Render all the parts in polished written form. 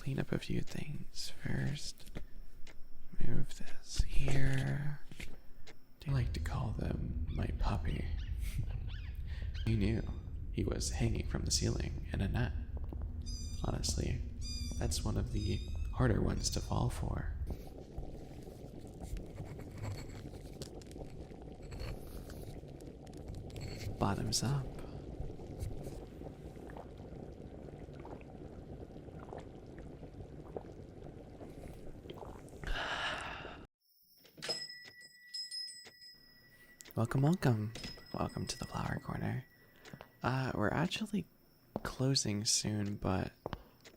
clean up a few things first. Move this here. I like to call them my puppy. He knew he was hanging from the ceiling in a net. Honestly, that's one of the harder ones to fall for. Bottoms up. Welcome, welcome. Welcome to the flower corner. We're actually closing soon, but,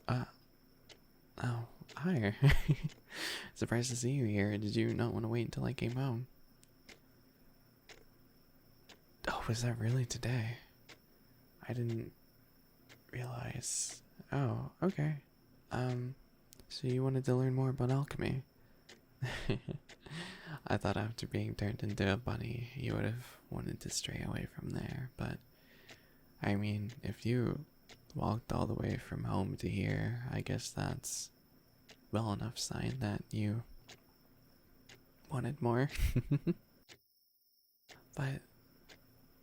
oh, hi. Surprised to see you here. Did you not want to wait until I came home? Oh, was that really today? I didn't realize. Oh, okay. So you wanted to learn more about alchemy? I thought after being turned into a bunny, you would have wanted to stray away from there, but I mean, if you walked all the way from home to here, I guess that's well enough sign that you wanted more. But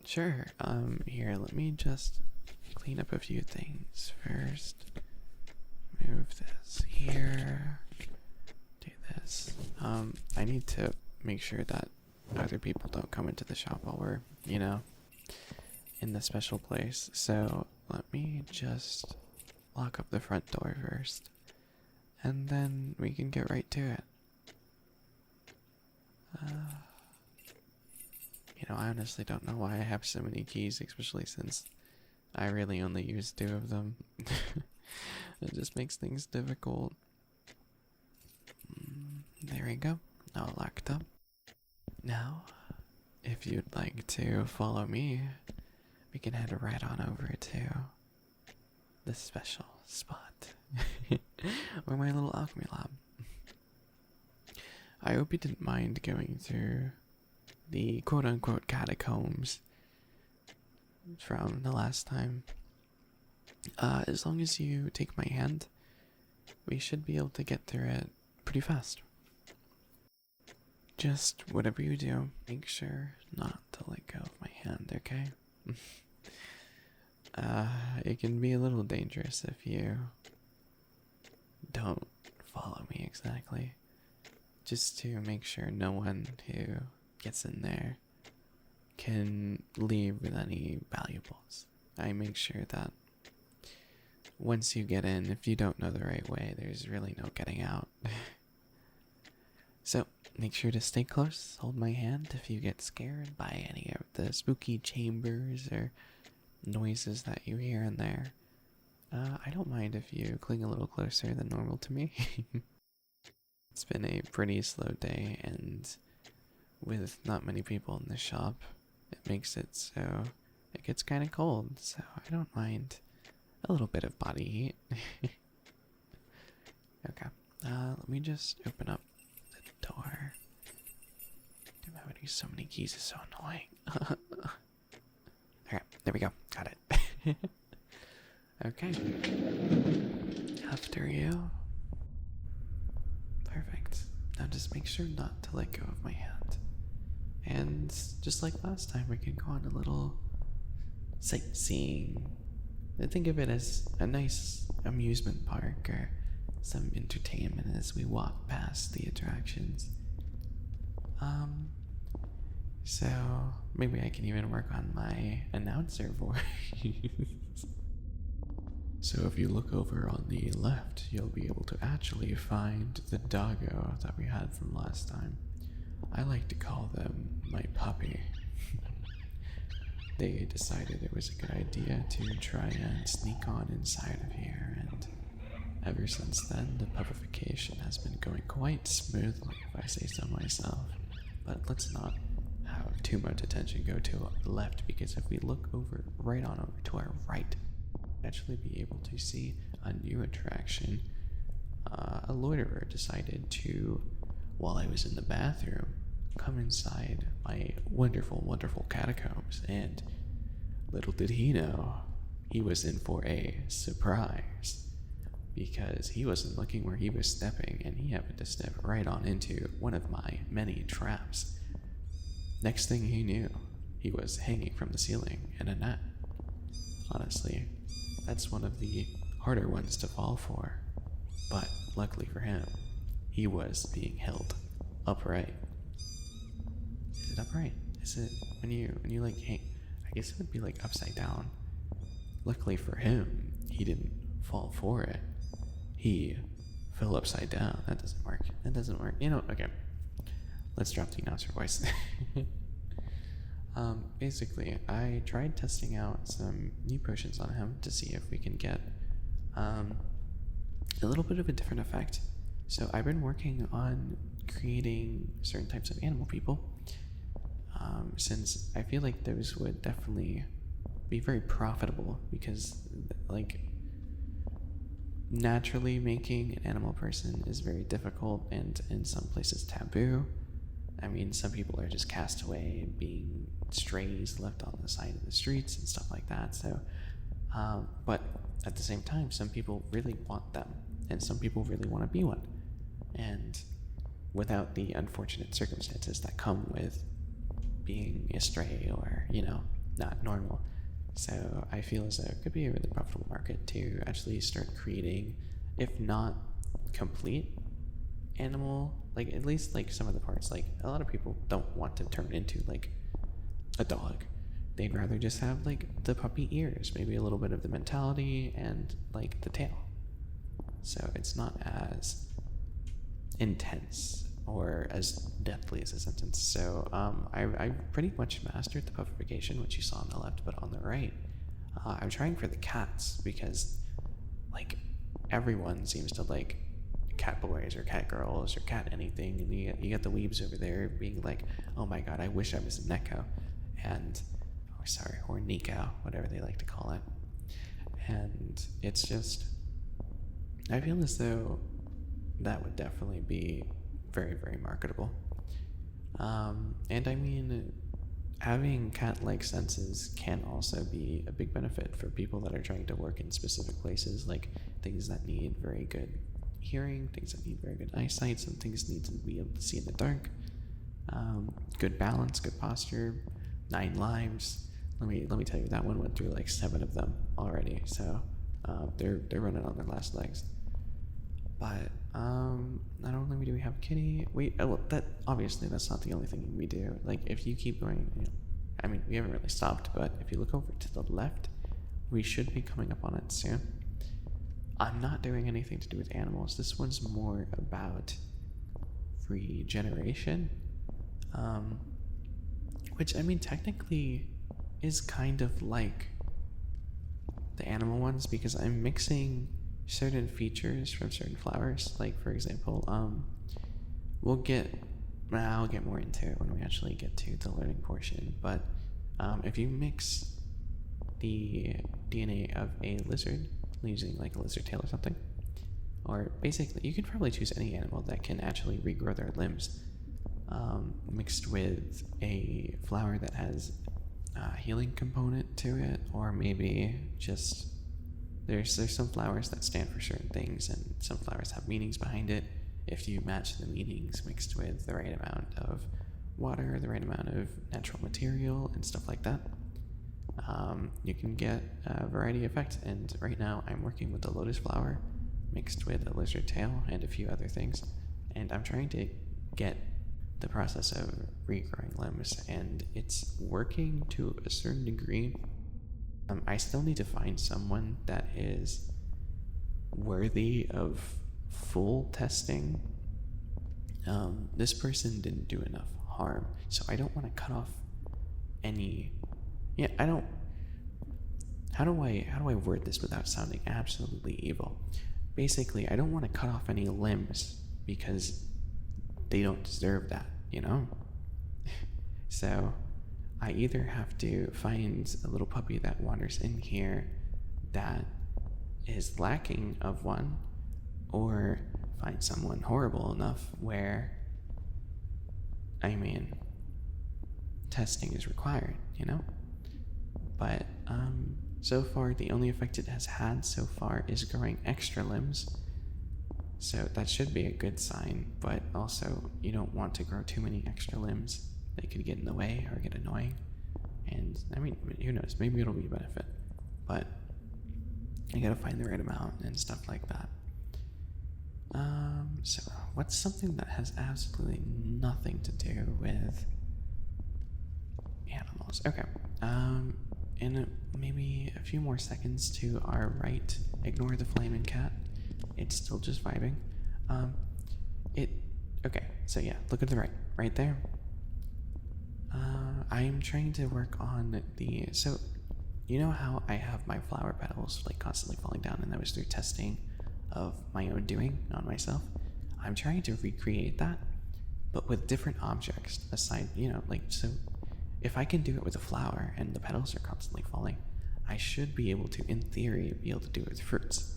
sure, here, let me just clean up a few things first. Move this here. Do this. I need to make sure that other people don't come into the shop while we're, in the special place. So let me just lock up the front door first, and then we can get right to it. I honestly don't know why I have so many keys, especially since I really only use 2 of them. It just makes things difficult. There we go. All locked up. Now, if you'd like to follow me, we can head right on over to the special spot. Or my little alchemy lab. I hope you didn't mind going through the quote-unquote catacombs from the last time. As long as you take my hand, we should be able to get through it pretty fast. Just whatever you do, make sure not to let go of my hand, okay? It can be a little dangerous if you don't follow me exactly. Just to make sure no one who gets in there can leave with any valuables. I make sure that once you get in, if you don't know the right way, there's really no getting out. So, make sure to stay close, hold my hand if you get scared by any of the spooky chambers or noises that you hear in there. I don't mind if you cling a little closer than normal to me. It's been a pretty slow day, and with not many people in the shop, it makes it so it gets kind of cold, so I don't mind a little bit of body heat. Okay, let me just open up the door. Damn, having so many keys is so annoying. Okay, there we go, got it. Okay, after you. Perfect. Now just make sure not to let go of my hand. And just like last time, we can go on a little sightseeing. Think of it as a nice amusement park or some entertainment as we walk past the attractions. So maybe I can even work on my announcer voice. So if you look over on the left, you'll be able to actually find the doggo that we had from last time. I like to call them my puppy. They decided it was a good idea to try and sneak on inside of here, and ever since then the puppification has been going quite smoothly, if I say so myself. But let's not have too much attention go to the left, because if we look over right on over to our right, we'll actually be able to see a new attraction. A loiterer decided to, while I was in the bathroom, come inside my wonderful, wonderful catacombs, and little did he know, he was in for a surprise. because he wasn't looking where he was stepping, and he happened to step right on into one of my many traps. Next thing he knew, he was hanging from the ceiling in a net. Honestly, that's one of the harder ones to fall for, but luckily for him, he was being held upright. Is it upright? Is it when you like hang? I guess it would be like upside down. Luckily for him, he didn't fall for it. He fell upside down. That doesn't work. That doesn't work. Okay. Let's drop the announcer voice. Basically, I tried testing out some new potions on him to see if we can get a little bit of a different effect. So I've been working on creating certain types of animal people, since I feel like those would definitely be very profitable, because like naturally making an animal person is very difficult and in some places taboo. I mean, some people are just cast away, being strays left on the side of the streets and stuff like that. So, but at the same time, some people really want them, and some people really want to be one. And without the unfortunate circumstances that come with being a stray or, not normal. So I feel as though it could be a really profitable market to actually start creating, if not complete animal, like at least like some of the parts. Like a lot of people don't want to turn into like a dog. They'd rather just have like the puppy ears, maybe a little bit of the mentality and like the tail. So it's not as intense or as deathly as a sentence. So I pretty much mastered the puffification, which you saw on the left, but on the right, I'm trying for the cats, because like everyone seems to like cat boys or cat girls or cat anything, and you got the weebs over there being like, oh my god, I wish I was a Neko, or Nico, whatever they like to call it. And it's just, I feel as though that would definitely be very, very marketable. And I mean, having cat-like senses can also be a big benefit for people that are trying to work in specific places, like things that need very good hearing, things that need very good eyesight, some things need to be able to see in the dark, good balance, good posture, 9 lives. Let me tell you, that one went through like 7 of them already, so they're running on their last legs. But not only do we have kitty, that obviously that's not the only thing we do. Like if you keep going, I mean, we haven't really stopped, but if you look over to the left, we should be coming up on it soon. I'm not doing anything to do with animals. This one's more about regeneration, which I mean technically is kind of like the animal ones, because I'm mixing certain features from certain flowers. Like for example, I'll get more into it when we actually get to the learning portion, but if you mix the DNA of a lizard using like a lizard tail or something, or basically you can probably choose any animal that can actually regrow their limbs, mixed with a flower that has a healing component to it, or maybe just there's some flowers that stand for certain things, and some flowers have meanings behind it. If you match the meanings mixed with the right amount of water, the right amount of natural material and stuff like that, you can get a variety of effects. And right now I'm working with the lotus flower mixed with a lizard tail and a few other things, and I'm trying to get the process of regrowing limbs, and it's working to a certain degree. I still need to find someone that is worthy of full testing. This person didn't do enough harm, so I don't want to cut off any. How do I word this without sounding absolutely evil? Basically, I don't want to cut off any limbs because they don't deserve that, So I either have to find a little puppy that wanders in here that is lacking of one, or find someone horrible enough where, testing is required, But So far, the only effect it has had so far is growing extra limbs. So that should be a good sign, but also you don't want to grow too many extra limbs. They could get in the way or get annoying. And I mean, who knows, maybe it'll be a benefit. But you gotta find the right amount and stuff like that. So what's something that has absolutely nothing to do with animals? Okay. In maybe a few more seconds to our right, ignore the flaming cat. It's still just vibing. Okay, so yeah, look at the right there. I am trying to work on so you know how I have my flower petals like constantly falling down, and that was through testing of my own doing on myself. I'm trying to recreate that, but with different objects aside, so if I can do it with a flower and the petals are constantly falling, I should be able to, in theory, be able to do it with fruits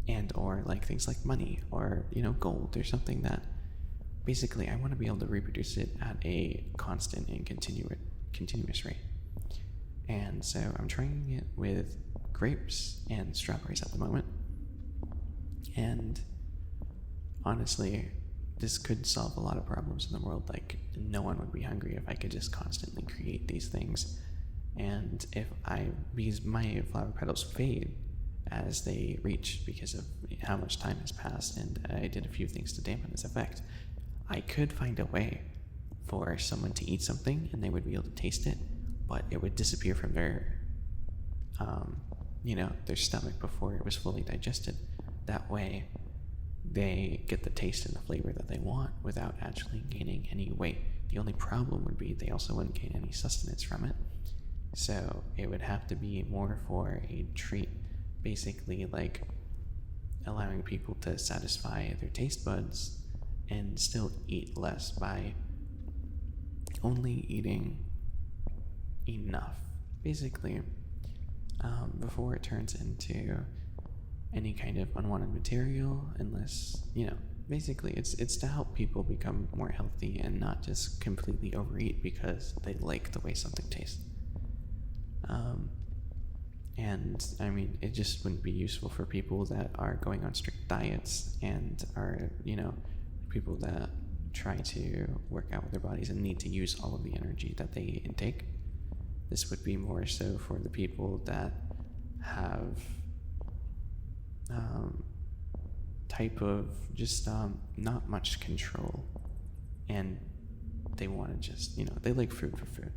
and or like things like money or, gold or something that basically I want to be able to reproduce it at a constant and continuous rate. And so I'm trying it with grapes and strawberries at the moment. And honestly, this could solve a lot of problems in the world. Like, no one would be hungry if I could just constantly create these things. And because my flower petals fade as they reach because of how much time has passed, and I did a few things to dampen this effect, I could find a way for someone to eat something and they would be able to taste it, but it would disappear from their stomach before it was fully digested. That way they get the taste and the flavor that they want without actually gaining any weight. The only problem would be they also wouldn't gain any sustenance from it. So it would have to be more for a treat, basically like allowing people to satisfy their taste buds and still eat less by only eating enough, basically, before it turns into any kind of unwanted material, unless, basically it's to help people become more healthy and not just completely overeat because they like the way something tastes. And I mean, it just wouldn't be useful for people that are going on strict diets and are, people that try to work out with their bodies and need to use all of the energy that they intake. This would be more so for the people that have type of just not much control, and they want to just, they like food for food.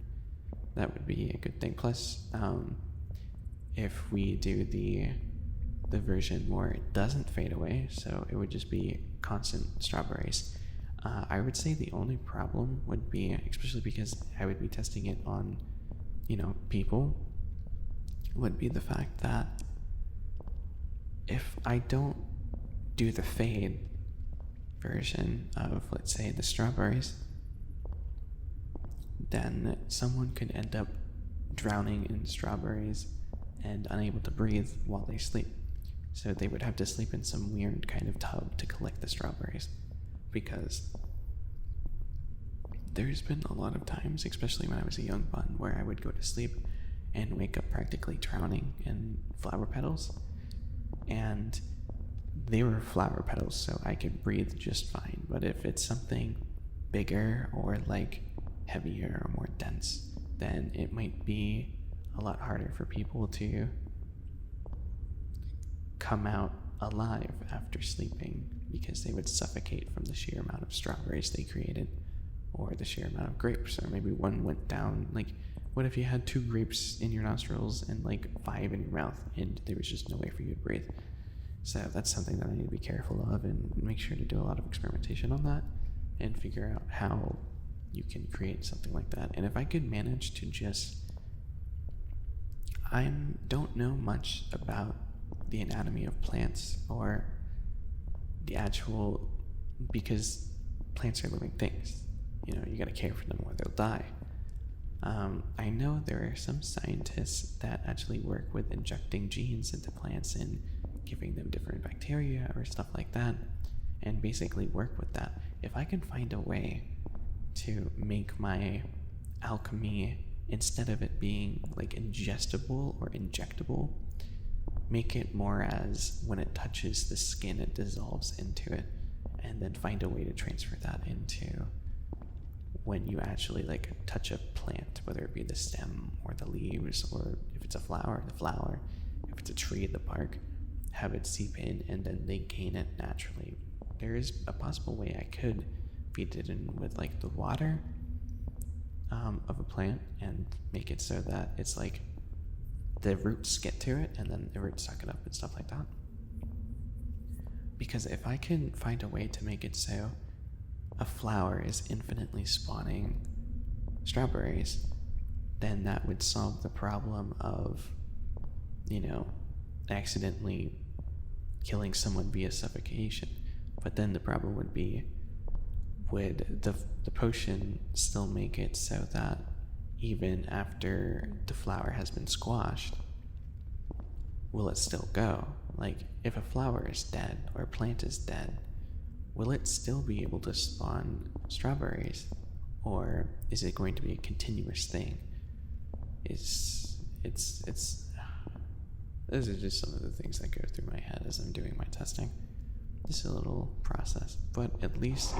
That would be a good thing. Plus, if we do the version where it doesn't fade away, so it would just be constant strawberries, I would say the only problem would be, especially because I would be testing it on, people, would be the fact that if I don't do the fade version of, let's say, the strawberries, then someone could end up drowning in strawberries and unable to breathe while they sleep. So they would have to sleep in some weird kind of tub to collect the strawberries, because there's been a lot of times, especially when I was a young bun, where I would go to sleep and wake up practically drowning in flower petals. And they were flower petals, so I could breathe just fine. But if it's something bigger or like heavier or more dense, then it might be a lot harder for people to come out alive after sleeping, because they would suffocate from the sheer amount of strawberries they created, or the sheer amount of grapes, or maybe one went down. Like, what if you had 2 grapes in your nostrils and like 5 in your mouth, and there was just no way for you to breathe? So that's something that I need to be careful of, and make sure to do a lot of experimentation on that and figure out how you can create something like that. And if I could manage to just, I don't know much about the anatomy of plants or the actual, because plants are living things, you got to care for them or they'll die. I know there are some scientists that actually work with injecting genes into plants and giving them different bacteria or stuff like that, and basically work with that. If I can find a way to make my alchemy instead of it being like ingestible or injectable, make it more as when it touches the skin, it dissolves into it, and then find a way to transfer that into when you actually like touch a plant, whether it be the stem or the leaves, or if it's a flower, the flower, if it's a tree, the bark, have it seep in and then they gain it naturally. There is a possible way I could feed it in with like the water of a plant and make it so that it's like the roots get to it and then the roots suck it up and stuff like that. Because if I can find a way to make it so a flower is infinitely spawning strawberries, then that would solve the problem of, you know, accidentally killing someone via suffocation. But then the problem would be, would the potion still make it so that even after the flower has been squashed, will it still go? Like, if a flower is dead or a plant is dead, will it still be able to spawn strawberries? Or is it going to be a continuous thing? It's those are just some of the things that go through my head as I'm doing my testing. Just a little process, but at least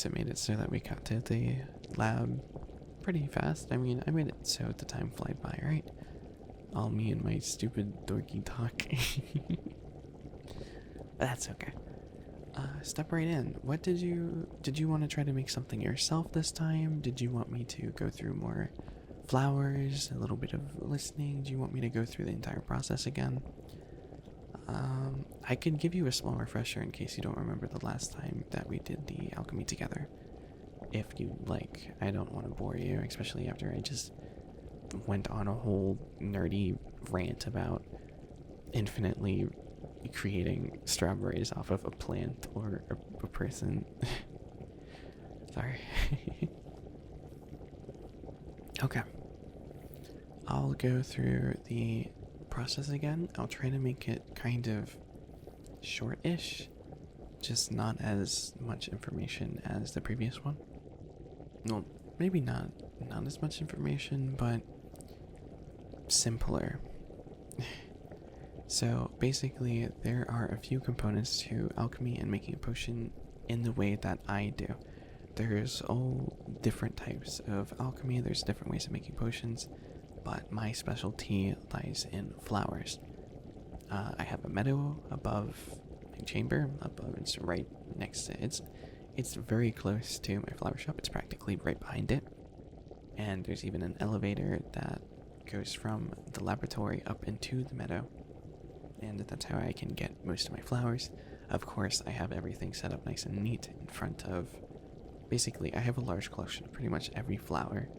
it made it so that we got to the lab pretty fast. I mean, I made it so the time flied by, right? All me and my stupid dorky talk. But that's okay. Step right in. What did you want to try to make something yourself this time? Did you want me to go through more flowers, a little bit of listening? Do you want me to go through the entire process again? I could give you a small refresher in case you don't remember the last time that we did the alchemy together. If you like, I don't want to bore you, especially after I just went on a whole nerdy rant about infinitely creating strawberries off of a plant or a person. Sorry. Okay. I'll go through the process again. I'll try to make it kind of short-ish, just not as much information as the previous one. Well, maybe not as much information, but simpler. So basically, there are a few components to alchemy and making a potion in the way that I do. There's all different types of alchemy, there's different ways of making potions, but my specialty lies in flowers. I have a meadow above my chamber, it's right next to it. It's very close to my flower shop, it's practically right behind it. And there's even an elevator that goes from the laboratory up into the meadow. And that's how I can get most of my flowers. Of course, I have everything set up nice and neat in front of... Basically, I have a large collection of pretty much every flower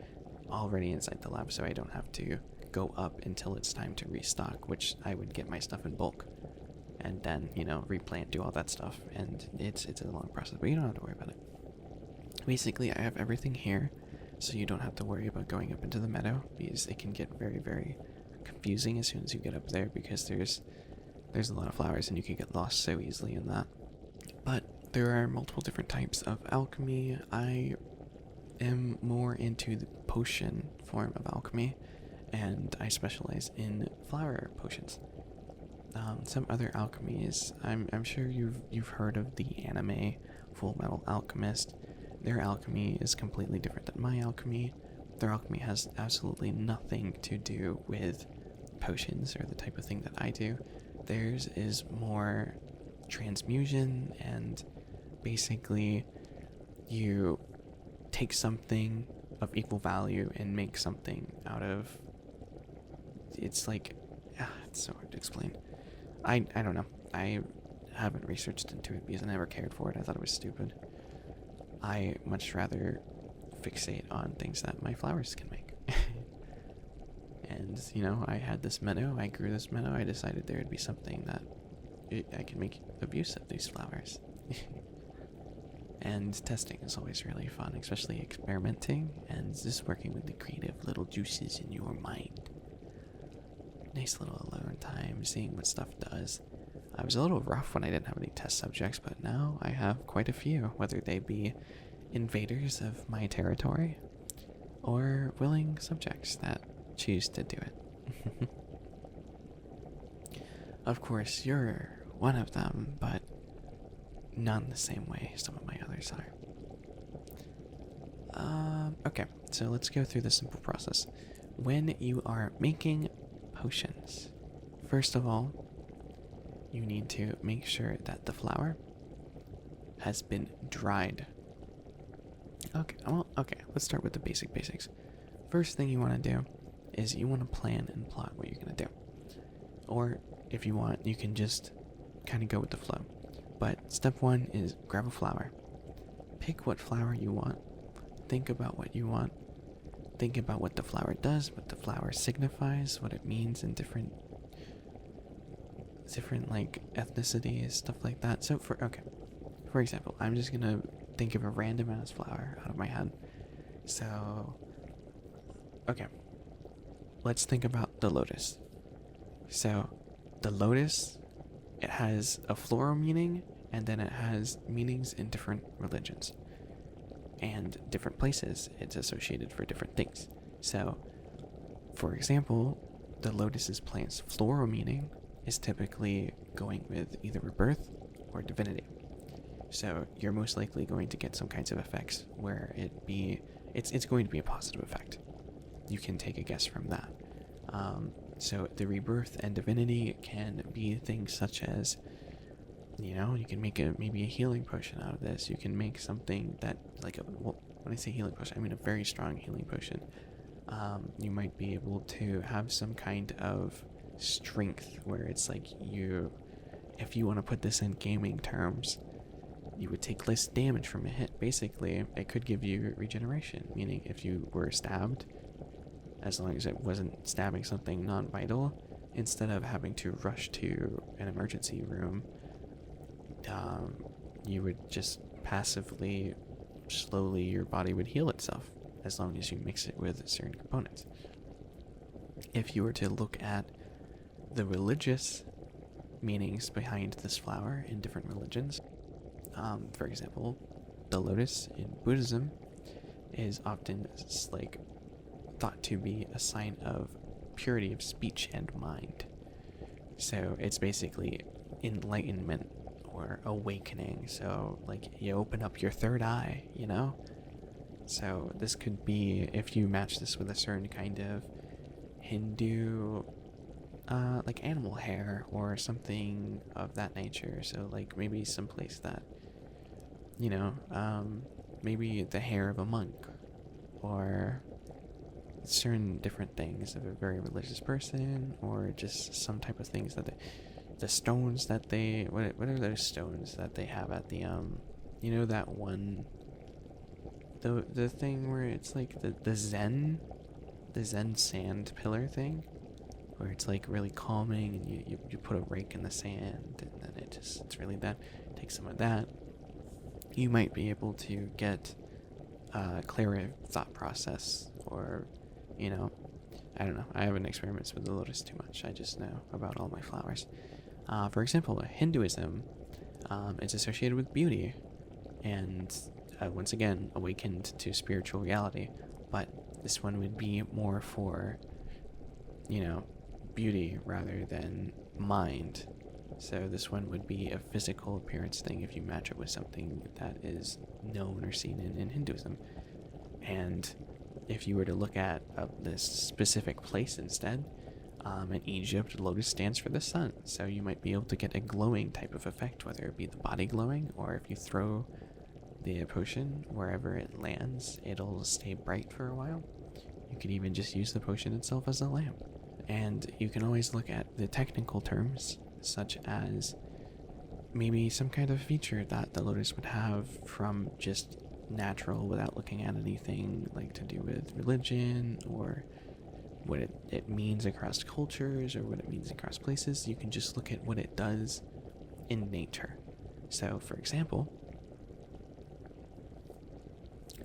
already inside the lab, so I don't have to go up until it's time to restock, which I would get my stuff in bulk. And then, you know, replant, do all that stuff. And it's a long process, but you don't have to worry about it. Basically, I have everything here, so you don't have to worry about going up into the meadow, because it can get very, very confusing as soon as you get up there, because there's a lot of flowers and you can get lost so easily in that. But there are multiple different types of alchemy. I am more into the potion form of alchemy, and I specialize in flower potions. Some other alchemies, I'm sure you've heard of the anime Full Metal Alchemist. Their alchemy is completely different than my alchemy. Their alchemy has absolutely nothing to do with potions or the type of thing that I do. Theirs is more transmutation, and basically you take something of equal value and make something out of... It's like... it's so hard to explain. I don't know. I haven't researched into it because I never cared for it. I thought it was stupid. I much rather fixate on things that my flowers can make. And, you know, I had this meadow, I grew this meadow, I decided there would be something that I could make of use of these flowers. And testing is always really fun, especially experimenting and just working with the creative little juices in your mind. Nice little alone time, seeing what stuff does. I was a little rough when I didn't have any test subjects, but now I have quite a few, whether they be invaders of my territory, or willing subjects that choose to do it. Of course, you're one of them, but not in the same way some of my others are. Okay, so let's go through the simple process. When you are making potions, first of all, you need to make sure that the flour has been dried. Okay, let's start with the basics. First thing you want to do is you want to plan and plot what you're going to do. Or if you want, you can just kind of go with the flow. But step one is grab a flour. Pick what flour you want. Think about what you want. Think about what the flour does, what the flour signifies, what it means in different like ethnicities, stuff like that. So for example, I'm just gonna think of a random ass flower out of my head. So, okay, let's think about the lotus. So, the lotus, it has a floral meaning, and then it has meanings in different religions and different places. It's associated for different things. So, for example, the lotus's plant's floral meaning is typically going with either rebirth or divinity. So you're most likely going to get some kinds of effects where it's going to be a positive effect. You can take a guess from that. So the rebirth and divinity can be things such as, you can make maybe a healing potion out of this. You can make something that when I say healing potion, I mean a very strong healing potion. You might be able to have some kind of strength where it's like if you want to put this in gaming terms, you would take less damage from a hit. Basically, it could give you regeneration, meaning if you were stabbed, as long as it wasn't stabbing something non-vital, instead of having to rush to an emergency room, you would just passively, slowly, your body would heal itself, as long as you mix it with certain components. If you were to look at the religious meanings behind this flower in different religions, for example, the lotus in Buddhism is often thought to be a sign of purity of speech and mind. So it's basically enlightenment or awakening. So you open up your third eye, So this could be, if you match this with a certain kind of Hindu animal hair or something of that nature. So maybe someplace that, maybe the hair of a monk, or certain different things of a very religious person, or just some type of things that the stones that what are those stones that they have at the that one, the thing where it's the Zen sand pillar thing, where it's really calming, and you put a rake in the sand, and then it's really that. Take some of that. You might be able to get a clearer thought process, or I don't know. I haven't experimented with the lotus too much. I just know about all my flowers. For example, Hinduism, it's associated with beauty, and once again awakened to spiritual reality. But this one would be more for beauty rather than mind. So this one would be a physical appearance thing if you match it with something that is known or seen in Hinduism. And if you were to look at this specific place instead, in Egypt, lotus stands for the sun. So you might be able to get a glowing type of effect, whether it be the body glowing, or if you throw the potion wherever it lands, it'll stay bright for a while. You could even just use the potion itself as a lamp. And you can always look at the technical terms, such as maybe some kind of feature that the lotus would have from just natural, without looking at anything to do with religion, or what it means across cultures, or what it means across places. You can just look at what it does in nature. So, for example,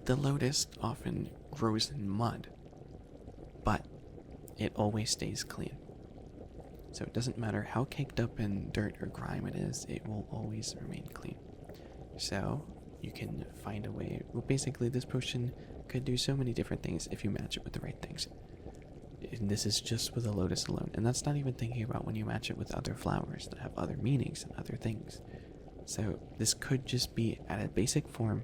the lotus often grows in mud, but it always stays clean. So it doesn't matter how caked up in dirt or grime it is, it will always remain clean. So you can find a way. Well, basically, this potion could do so many different things if you match it with the right things. And this is just with a lotus alone, and that's not even thinking about when you match it with other flowers that have other meanings and other things. So this could just be at a basic form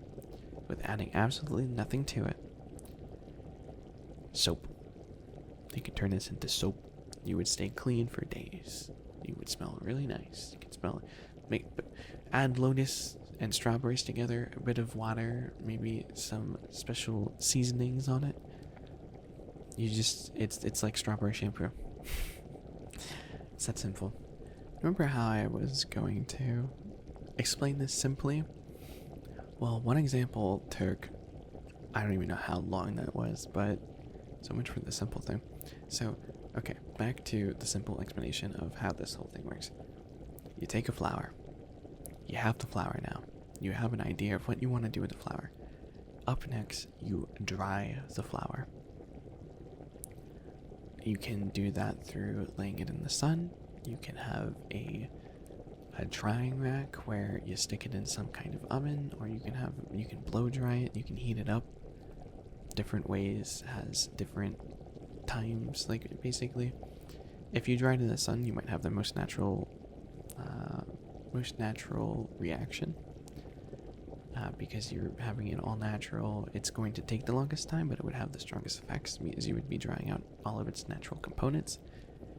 with adding absolutely nothing to it. Soap. You could turn this into soap. You would stay clean for days. You would smell really nice. You could smell it. Add lotus and strawberries together, a bit of water, maybe some special seasonings on it. It's like strawberry shampoo. It's that simple. Remember how I was going to explain this simply? Well, one example took, I don't even know how long that was, but so much for the simple thing. So, okay, back to the simple explanation of how this whole thing works. You take a flower. You have the flower now. You have an idea of what you want to do with the flower. Up next, you dry the flower. You can do that through laying it in the sun. You can have a drying rack where you stick it in some kind of oven, or you can blow dry it, you can heat it up. Different ways has different times, like basically. If you dry it in the sun, you might have the most natural reaction. Because you're having it all natural, it's going to take the longest time, but it would have the strongest effects because you would be drying out all of its natural components.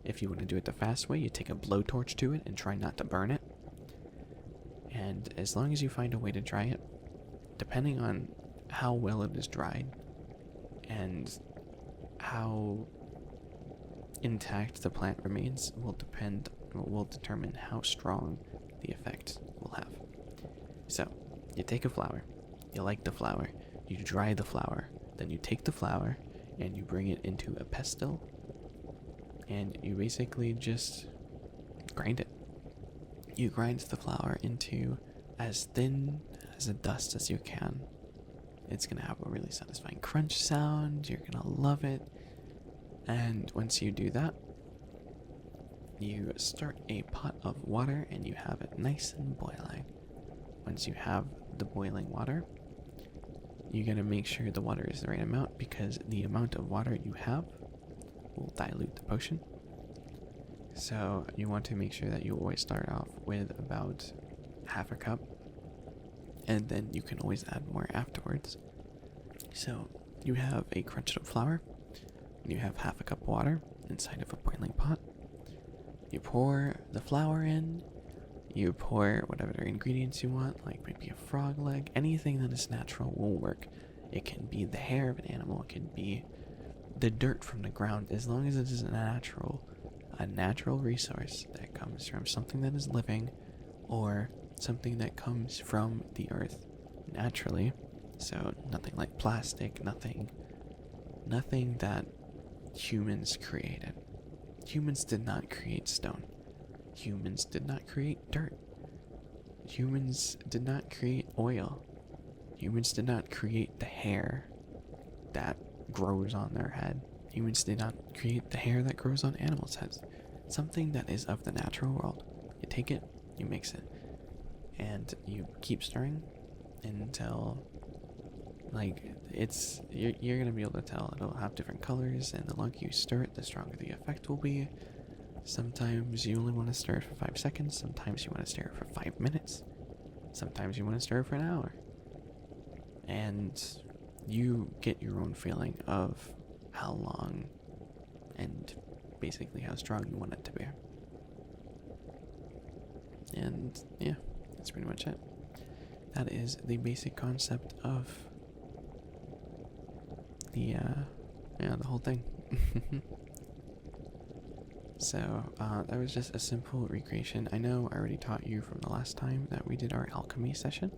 If you want to do it the fast way, you take a blowtorch to it and try not to burn it. And as long as you find a way to dry it, depending on how well it is dried and how intact the plant remains, will determine how strong the effect will have. So, you take a flower, you like the flower, you dry the flower, then you take the flower and you bring it into a pestle, and you basically just grind it. You grind the flower into as thin as a dust as you can. It's gonna have a really satisfying crunch sound, you're gonna love it. And once you do that, you start a pot of water and you have it nice and boiling. Once you have the boiling water, you gotta make sure the water is the right amount, because the amount of water you have will dilute the potion. So you want to make sure that you always start off with about half a cup, and then you can always add more afterwards. So you have a crunched up flour, you have half a cup of water inside of a boiling pot. You pour the flour in. You pour whatever ingredients you want, like maybe a frog leg. Anything that is natural will work. It can be the hair of an animal. It can be the dirt from the ground. As long as it is a natural resource that comes from something that is living, or something that comes from the earth naturally. So nothing like plastic, nothing that humans created. Humans did not create stone. Humans did not create dirt. Humans did not create oil. Humans did not create the hair that grows on their head. Humans did not create the hair that grows on animals' heads. Something that is of the natural world. You take it, you mix it, and you keep stirring until, like, you're gonna be able to tell. It'll have different colors, and the longer you stir it, the stronger the effect will be. Sometimes you only want to stir it for 5 seconds. Sometimes you want to stir it for 5 minutes. Sometimes you want to stir it for an hour. And you get your own feeling of how long and basically how strong you want it to be. And yeah, that's pretty much it. That is the basic concept of the whole thing. So, that was just a simple recreation. I know I already taught you from the last time that we did our alchemy session,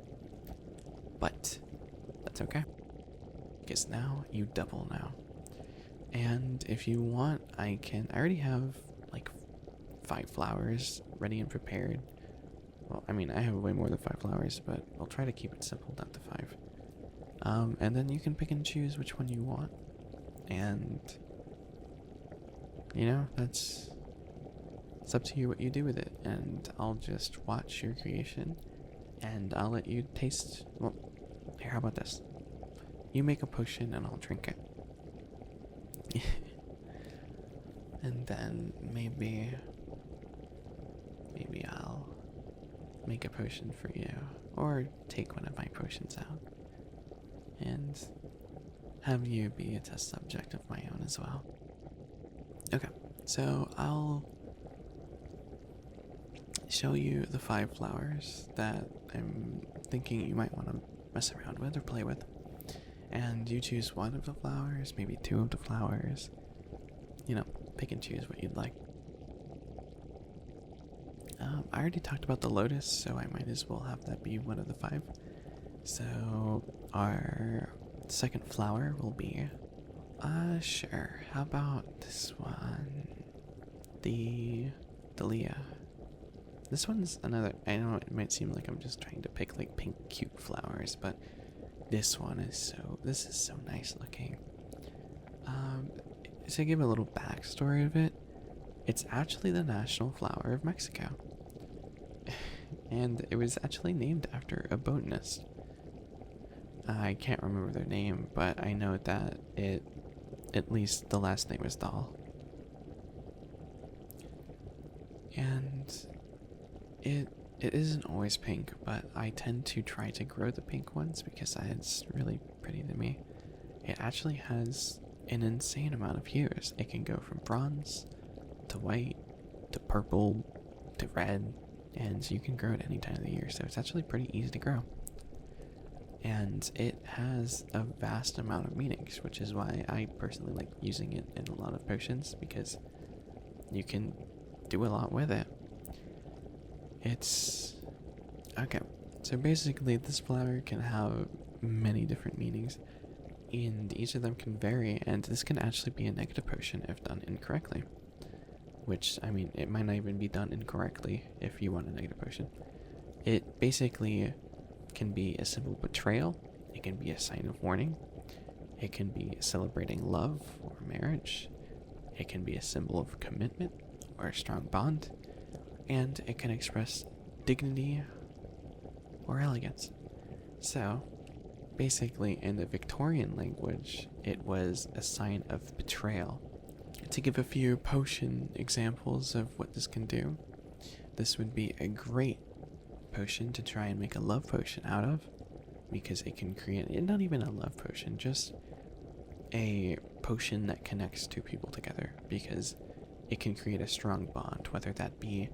but that's okay, because now you double now. And if you want, I already have like 5 flowers ready and prepared. Well, I mean, I have way more than 5 flowers, but I'll try to keep it simple down to 5. And then you can pick and choose which one you want. And, you know, it's up to you what you do with it. And I'll just watch your creation, and I'll let you taste, well, Here, how about this? You make a potion and I'll drink it. And then maybe I'll make a potion for you, or take one of my potions out and have you be a test subject of my own as well. Okay, so I'll show you the 5 flowers that I'm thinking you might want to mess around with or play with. And you choose one of the flowers, maybe 2 of the flowers. You know, pick and choose what you'd like. I already talked about the lotus, so I might as well have that be one of the 5. So our second flower will be, sure, how about this one? The Dahlia. This one's another, I know it might seem like I'm just trying to pick like pink cute flowers, but this is so nice looking. To give a little backstory of it, it's actually the national flower of Mexico. And it was actually named after a botanist. I can't remember their name, but I know that at least the last name was Dahl. And it isn't always pink, but I tend to try to grow the pink ones because it's really pretty to me. It actually has an insane amount of hues. It can go from bronze to white to purple to red, and you can grow it any time of the year, so it's actually pretty easy to grow. And it has a vast amount of meanings, which is why I personally like using it in a lot of potions, because you can do a lot with it. It's okay, so basically this flower can have many different meanings, and each of them can vary, and this can actually be a negative potion if done incorrectly. Which, I mean, it might not even be done incorrectly if you want a negative potion. It basically can be a symbol of betrayal, it can be a sign of warning, it can be celebrating love or marriage, it can be a symbol of commitment or a strong bond, and it can express dignity or elegance. So, basically, in the Victorian language, it was a sign of betrayal. To give a few potion examples of what this can do, this would be a great potion to try and make a love potion out of, because it can create, not even a love potion, just a potion that connects 2 people together, because it can create a strong bond, whether that be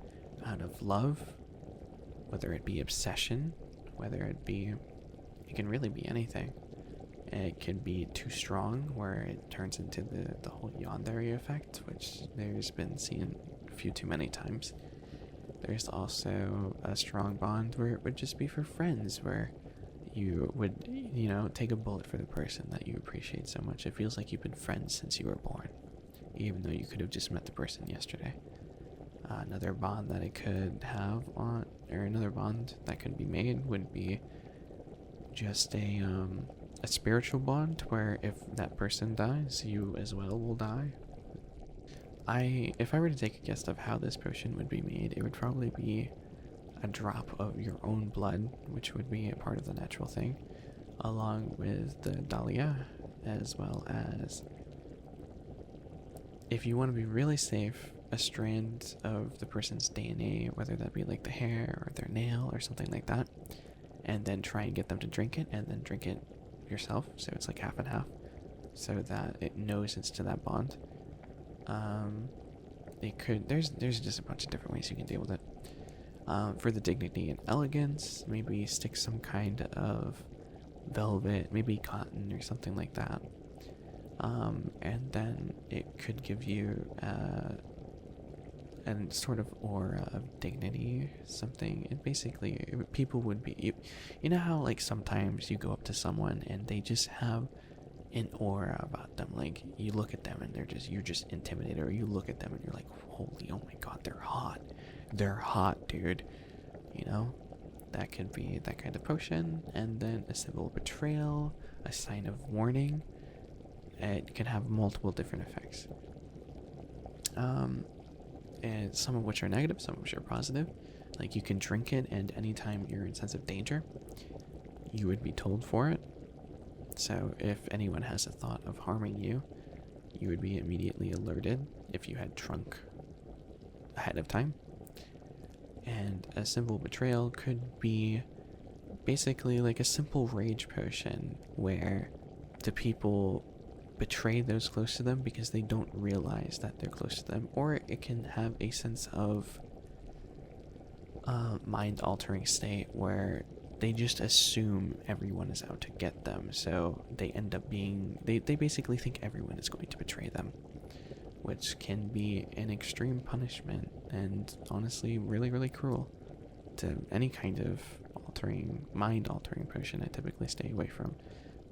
out of love, whether it be obsession, whether it can really be anything. It can be too strong, where it turns into the whole yandere effect, which there's been seen a few too many times. There's also a strong bond where it would just be for friends, where you would, take a bullet for the person that you appreciate so much. It feels like you've been friends since you were born, even though you could have just met the person yesterday. Another bond that it could have another bond that could be made would be just a spiritual bond, where if that person dies, you as well will die. If I were to take a guess of how this potion would be made, it would probably be a drop of your own blood, which would be a part of the natural thing, along with the Dahlia, as well as, if you want to be really safe, a strand of the person's DNA, whether that be like the hair or their nail or something like that, and then try and get them to drink it, and then drink it yourself, so it's like half and half, so that it knows it's to that bond. There's just a bunch of different ways you can deal with it. For the dignity and elegance, maybe stick some kind of velvet, maybe cotton or something like that, and then it could give you a sort of aura of dignity, something. And basically, people would be, you know how like sometimes you go up to someone and they just have an aura about them, like you look at them and you're just intimidated, or you look at them and you're like, holy, oh my god, they're hot, dude. That could be that kind of potion. And then a symbol of betrayal, a sign of warning. It can have multiple different effects, and some of which are negative, some of which are positive. Like, you can drink it, and anytime you're in sense of danger, you would be told for it. So if anyone has a thought of harming you, you would be immediately alerted if you had drunk ahead of time. And a simple betrayal could be basically like a simple rage potion where the people betray those close to them because they don't realize that they're close to them, or it can have a sense of mind-altering state where they just assume everyone is out to get them, so they end up being, they basically think everyone is going to betray them, which can be an extreme punishment and honestly really, really cruel. To any kind of mind-altering potion I typically stay away from,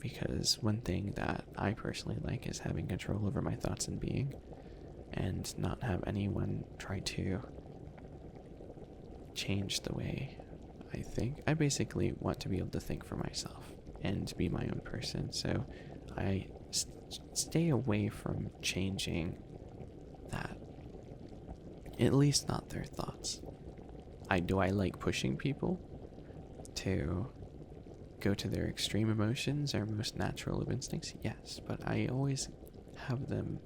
because one thing that I personally like is having control over my thoughts and being, and not have anyone try to change the way I think. I basically want to be able to think for myself and be my own person, so I stay away from changing that, at least not their thoughts. I like pushing people to go to their extreme emotions or most natural of instincts? Yes, but I always have them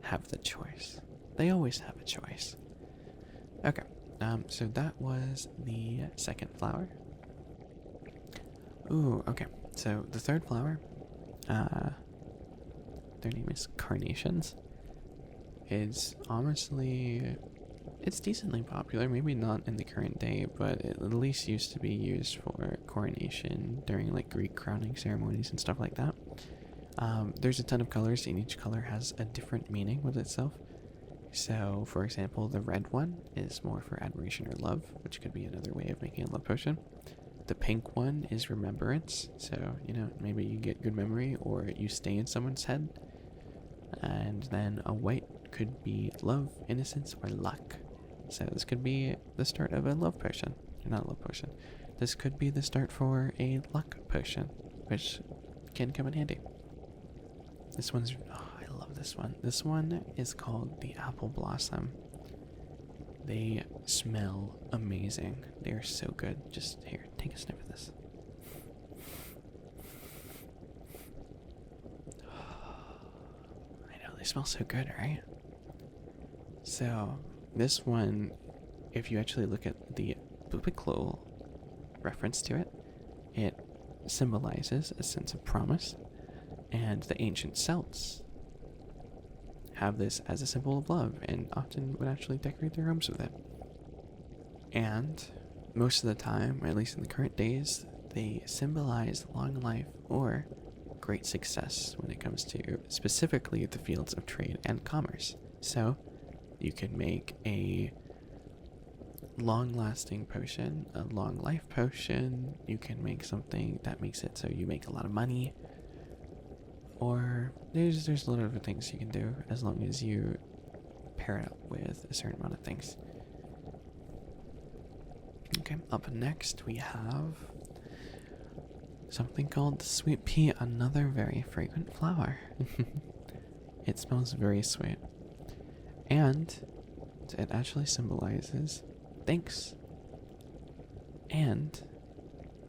have the choice. They always have a choice. Okay, so that was the second flower. Ooh, okay, so the third flower, their name is carnations. It's honestly, it's decently popular, maybe not in the current day, but it at least used to be used for coronation during like Greek crowning ceremonies and stuff like that. There's a ton of colors, and each color has a different meaning with itself. So, for example, the red one is more for admiration or love, which could be another way of making a love potion. The pink one is remembrance, so, you know, maybe you get good memory or you stay in someone's head. And then a white could be love, innocence, or luck. So this could be the start of a love potion. Not a love potion. This could be the start for a luck potion, which can come in handy. This one's, oh, I love this one. This one is called the apple blossom. They smell amazing. They are so good. Just here, take a sniff of this. I know, they smell so good, right? So, this one, if you actually look at the biblical reference to it, it symbolizes a sense of promise, and the ancient Celts have this as a symbol of love and often would actually decorate their homes with it. And most of the time, or at least in the current days, they symbolize long life or great success when it comes to specifically the fields of trade and commerce. So, you can make a long-lasting potion, a long life potion. You can make something that makes it so you make a lot of money. Or there's a lot of other things you can do as long as you pair it up with a certain amount of things. Okay, up next we have something called the sweet pea, another very fragrant flower. It smells very sweet. And it actually symbolizes thanks and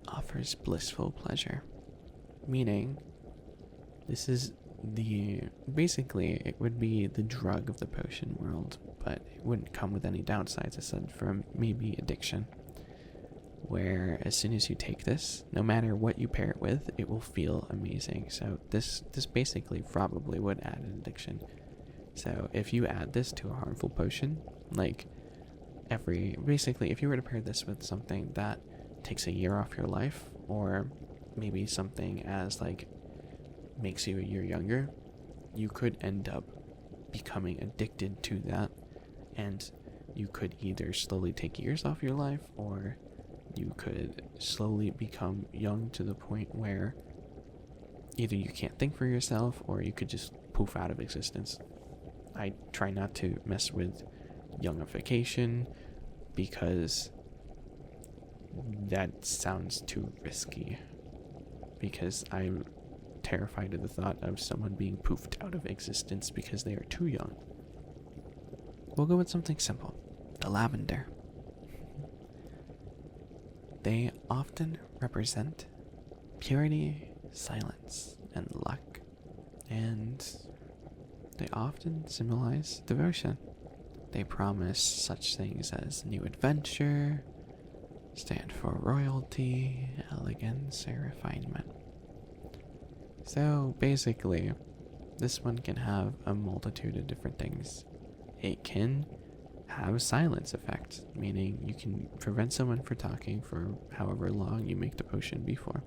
offers blissful pleasure. Meaning, this is basically it would be the drug of the potion world, but it wouldn't come with any downsides aside from maybe addiction. Where as soon as you take this, no matter what you pair it with, it will feel amazing. So this basically probably would add an addiction. So if you add this to a harmful potion, like basically if you were to pair this with something that takes a year off your life, or maybe something as like makes you a year younger, you could end up becoming addicted to that, and you could either slowly take years off your life, or you could slowly become young to the point where either you can't think for yourself, or you could just poof out of existence. I try not to mess with youngification because that sounds too risky, because I'm terrified of the thought of someone being poofed out of existence because they are too young. We'll go with something simple. The lavender. They often represent purity, silence, and luck. And they often symbolize devotion. They promise such things as new adventure, stand for royalty, elegance, or refinement. So basically, this one can have a multitude of different things. It can have silence effect, meaning you can prevent someone from talking for however long you make the potion before.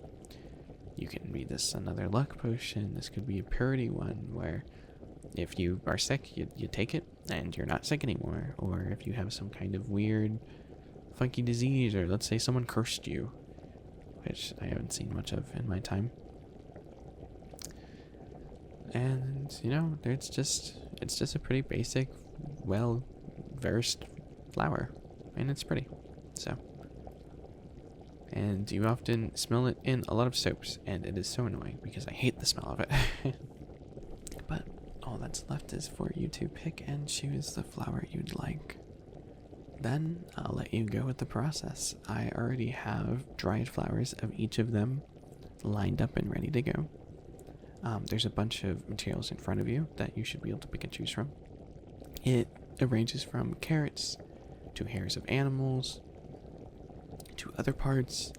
You can be this another luck potion. This could be a purity one where if you are sick, you take it and you're not sick anymore. Or if you have some kind of weird, funky disease, or let's say someone cursed you, which I haven't seen much of in my time. And, you know, it's just a pretty basic, well-versed flower. And it's pretty, so. And you often smell it in a lot of soaps, and it is so annoying because I hate the smell of it. But all that's left is for you to pick and choose the flower you'd like. Then I'll let you go with the process. I already have dried flowers of each of them lined up and ready to go. There's a bunch of materials in front of you that you should be able to pick and choose from. It ranges from carrots to hairs of animals to other parts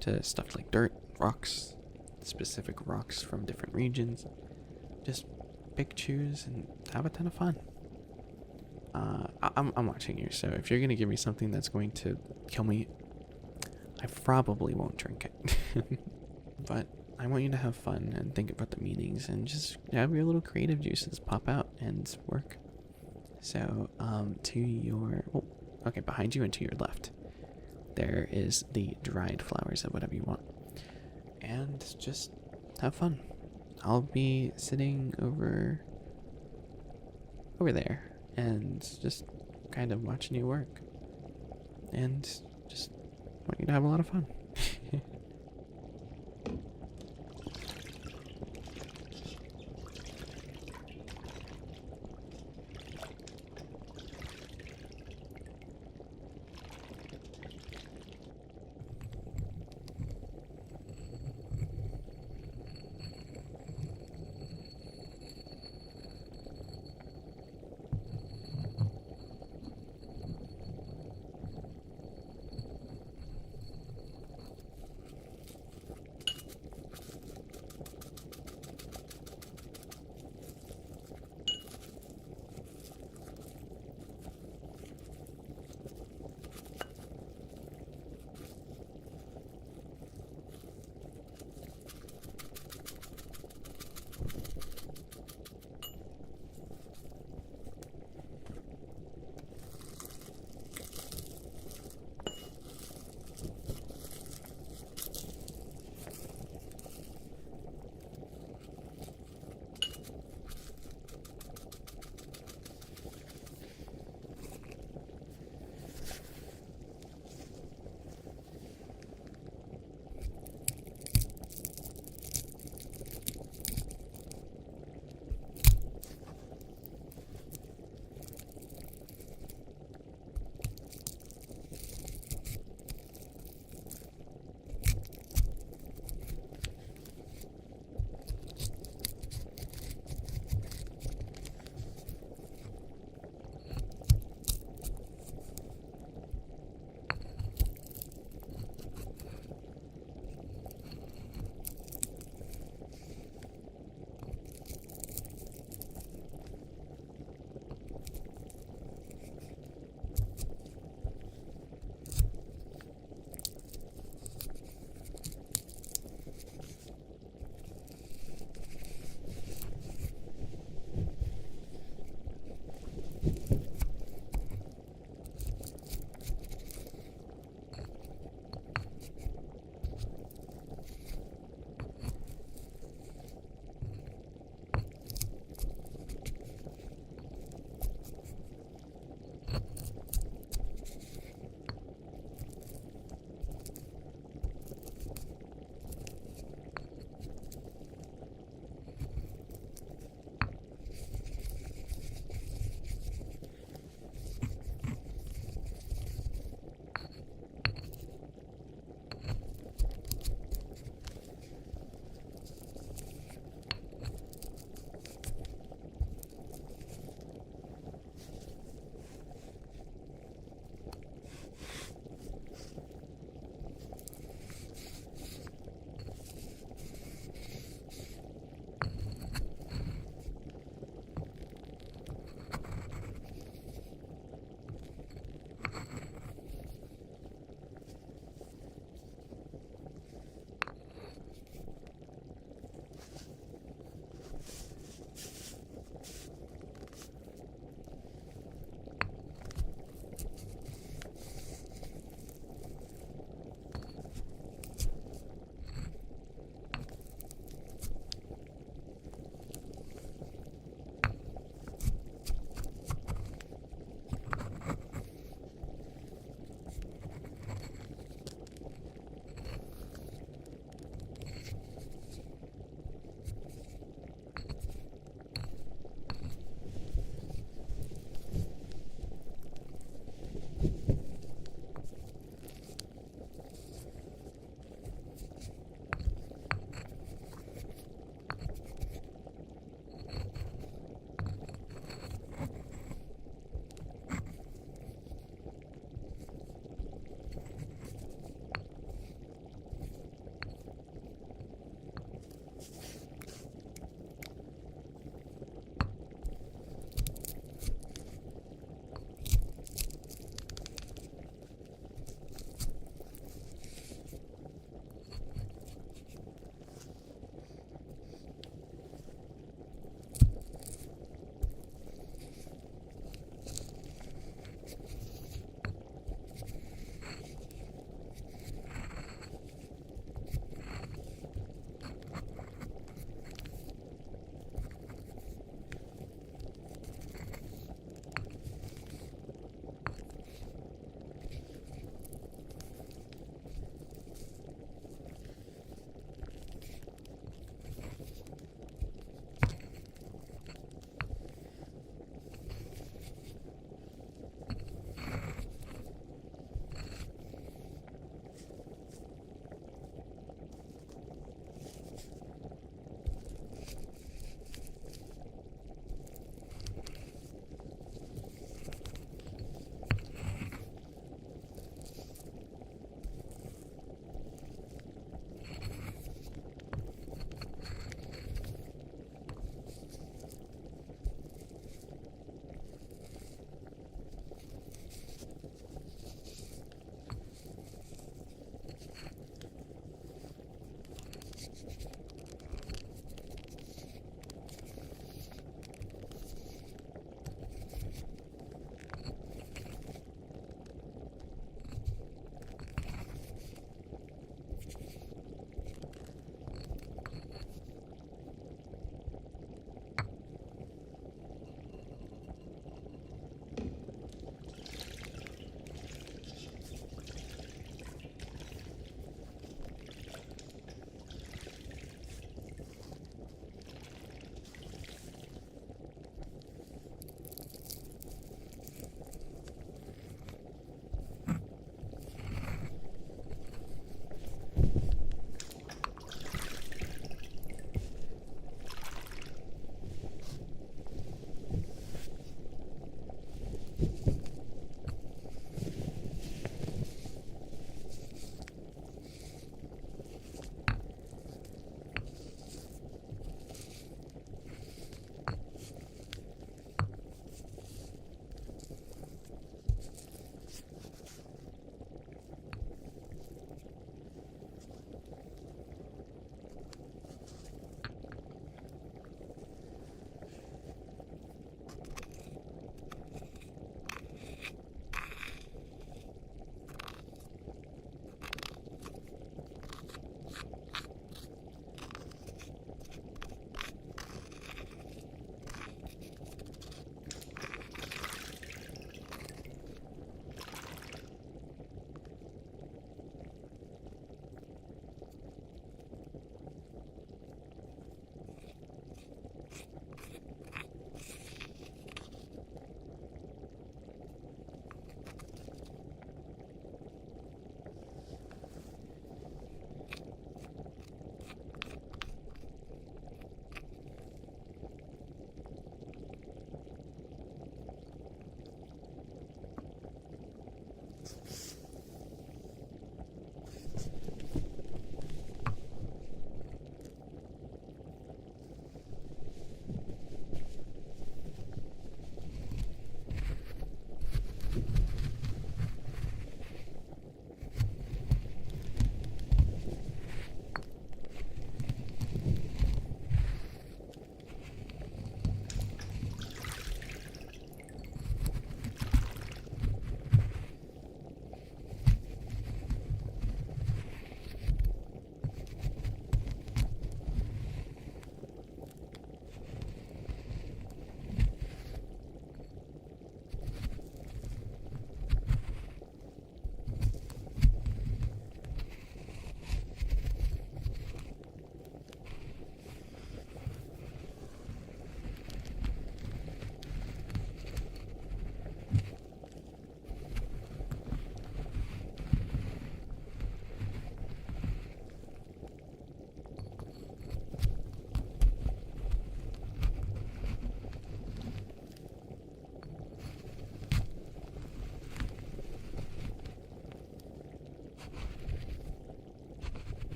to stuff like dirt, rocks, specific rocks from different regions. Just pick, choose, and have a ton of fun. I'm watching you, so if you're gonna give me something that's going to kill me, I probably won't drink it. But I want you to have fun and think about the meanings and just have your little creative juices pop out and work. So, to your, okay, behind you and to your left, there is the dried flowers of whatever you want. And just have fun. I'll be sitting over there and just kind of watching you work. And just want you to have a lot of fun.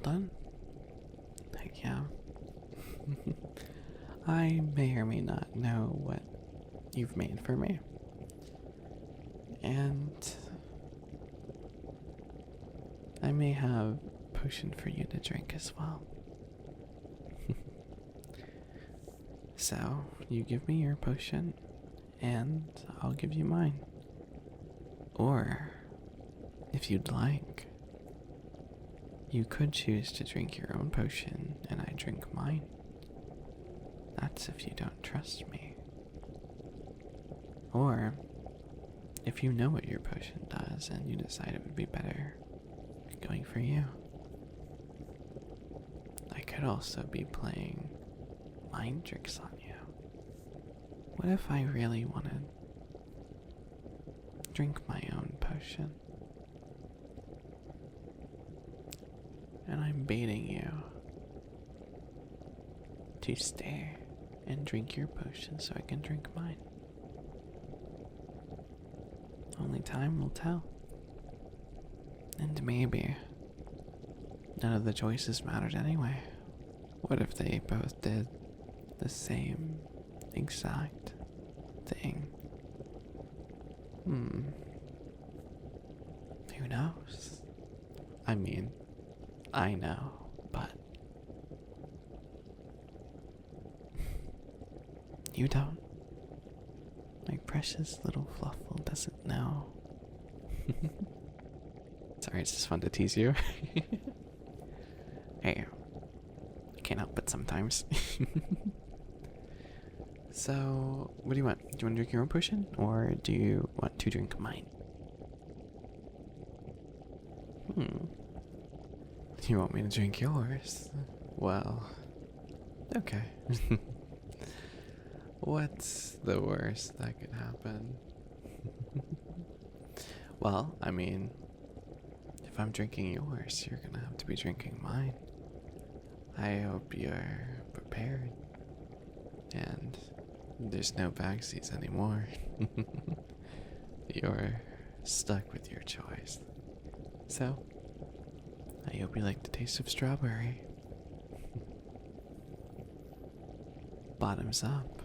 done? Heck yeah. I may or may not know what you've made for me. And I may have potion for you to drink as well. So, you give me your potion, and I'll give you mine. Or, if you'd like, you could choose to drink your own potion and I drink mine. That's if you don't trust me. Or, if you know what your potion does and you decide it would be better going for you. I could also be playing mind tricks on you. What if I really want to drink my own potion? And I'm baiting you to stay and drink your potion so I can drink mine. Only time will tell. And maybe none of the choices mattered anyway. What if they both did the same exact thing? Who knows? I mean, I know, but you don't. My precious little Fluffle doesn't know. Sorry, it's just fun to tease you. Hey, I can't help it sometimes. So, what do you want? Do you want to drink your own potion, or do you want to drink mine? You want me to drink yours? Well, okay. What's the worst that could happen? Well, I mean, if I'm drinking yours, you're gonna have to be drinking mine. I hope you're prepared. And there's no backseats anymore. You're stuck with your choice. So, I hope you like the taste of strawberry. Bottoms up.